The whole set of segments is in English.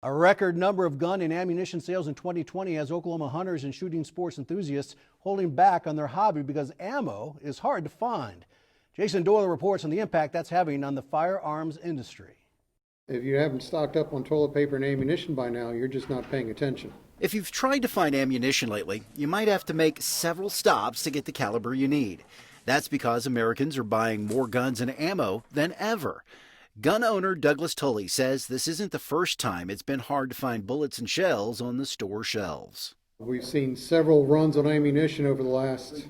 A record number of gun and ammunition sales in 2020 has Oklahoma hunters and shooting sports enthusiasts holding back on their hobby because ammo is hard to find. Jason Doyle reports on the impact that's having on the firearms industry. If you haven't stocked up on toilet paper and ammunition by now, you're just not paying attention. If you've tried to find ammunition lately, you might have to make several stops to get the caliber you need. That's because Americans are buying more guns and ammo than ever. Gun owner Douglas Tully says this isn't the first time it's been hard to find bullets and shells on the store shelves. We've seen several runs on ammunition over the last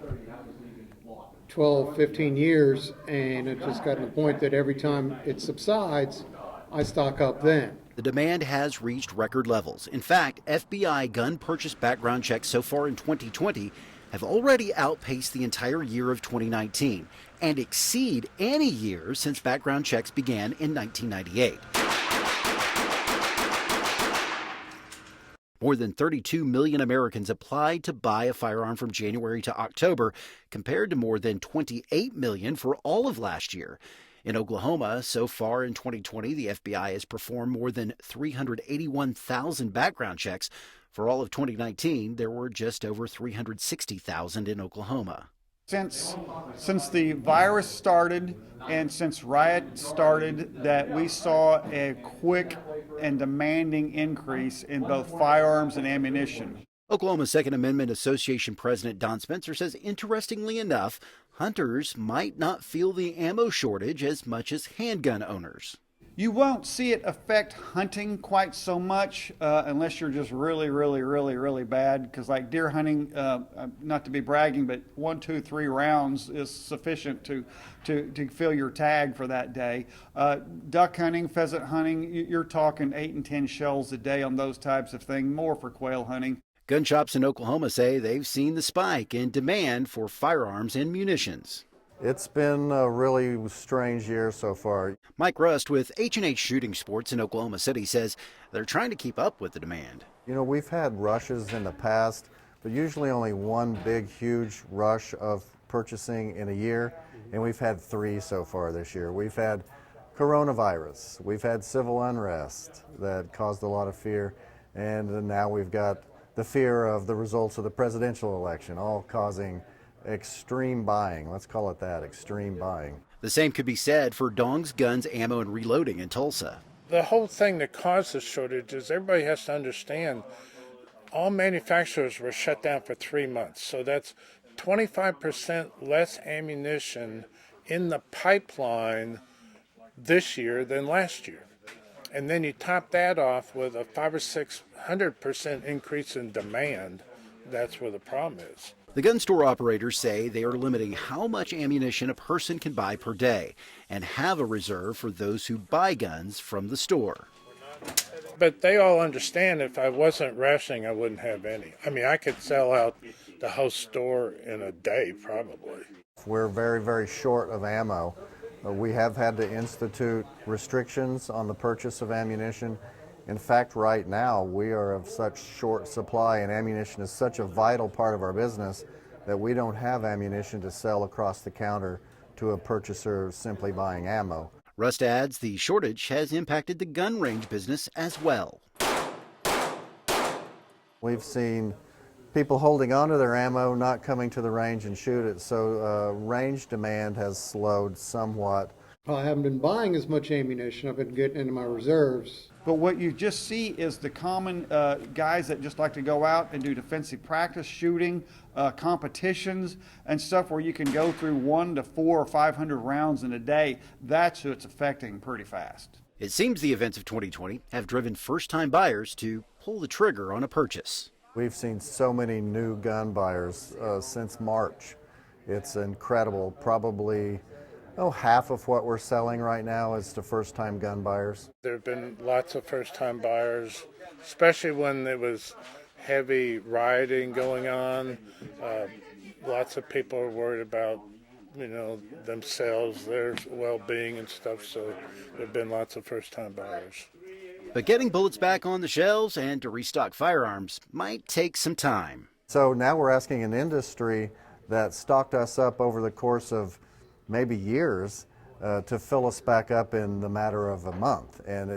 12, 15 years, and it's just gotten to the point that every time it subsides, I stock up then. The demand has reached record levels. In fact, FBI gun purchase background checks so far in 2020 have already outpaced the entire year of 2019 and exceed any year since background checks began in 1998. More than 32 million Americans applied to buy a firearm from January to October, compared to more than 28 million for all of last year. In Oklahoma, so far in 2020, the FBI has performed more than 381,000 background checks. For all of 2019, there were just over 360,000 in Oklahoma. Since the virus started and since riot started, that we saw a quick and demanding increase in both firearms and ammunition. Oklahoma Second Amendment Association President Don Spencer says, interestingly enough, hunters might not feel the ammo shortage as much as handgun owners. You won't see it affect hunting quite so much unless you're just really bad, because like deer hunting, not to be bragging, but 1, 2, 3 rounds is sufficient to fill your tag for that day. Duck hunting, pheasant hunting, you're talking 8 and 10 shells a day on those types of things, more for quail hunting. Gun shops in Oklahoma say they've seen the spike in demand for firearms and munitions. It's been a really strange year so far. Mike Rust with H&H Shooting Sports in Oklahoma City says they're trying to keep up with the demand. You know, we've had rushes in the past, but usually only one big, huge rush of purchasing in a year, and we've had 3 so far this year. We've had coronavirus, we've had civil unrest that caused a lot of fear, and now we've got the fear of the results of the presidential election, all causing extreme buying. Let's call it that, extreme buying. The same could be said for dongs, guns, ammo, and reloading in Tulsa. The whole thing that caused the shortage is everybody has to understand all manufacturers were shut down for 3 months. So that's 25% less ammunition in the pipeline this year than last year. And then you top that off with a 500 or 600% increase in demand. That's where the problem is. The gun store operators say they are limiting how much ammunition a person can buy per day and have a reserve for those who buy guns from the store. But they all understand if I wasn't rationing, I wouldn't have any. I mean, I could sell out the whole store in a day, probably. We're very short of ammo. We have had to institute restrictions on the purchase of ammunition. In fact, right now, we are of such short supply, and ammunition is such a vital part of our business that we don't have ammunition to sell across the counter to a purchaser simply buying ammo. Rust adds the shortage has impacted the gun range business as well. We've seen people holding onto their ammo, not coming to the range and shoot it, so range demand has slowed somewhat. I haven't been buying as much ammunition. I've been getting into my reserves. But what you just see is the common guys that just like to go out and do defensive practice shooting, competitions and stuff where you can go through 100 to 400 or 500 rounds in a day. That's who it's affecting pretty fast. It seems the events of 2020 have driven first-time buyers to pull the trigger on a purchase. We've seen so many new gun buyers since March. It's incredible. Probably half of what we're selling right now is to first-time gun buyers. There have been lots of first-time buyers, especially when there was heavy rioting going on. Lots of people are worried about, themselves, their well-being and stuff, so there have been lots of first-time buyers. But getting bullets back on the shelves and to restock firearms might take some time. So now we're asking an industry that stocked us up over the course of maybe years to fill us back up in the matter of a month. And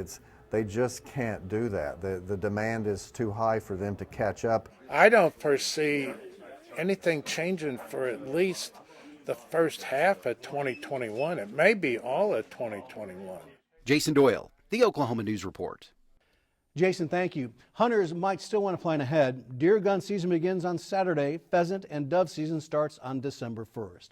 They just can't do that. The demand is too high for them to catch up. I don't foresee anything changing for at least the first half of 2021. It may be all of 2021. Jason Doyle, the Oklahoma News Report. Jason, thank you. Hunters might still want to plan ahead. Deer gun season begins on Saturday. Pheasant and dove season starts on December 1st.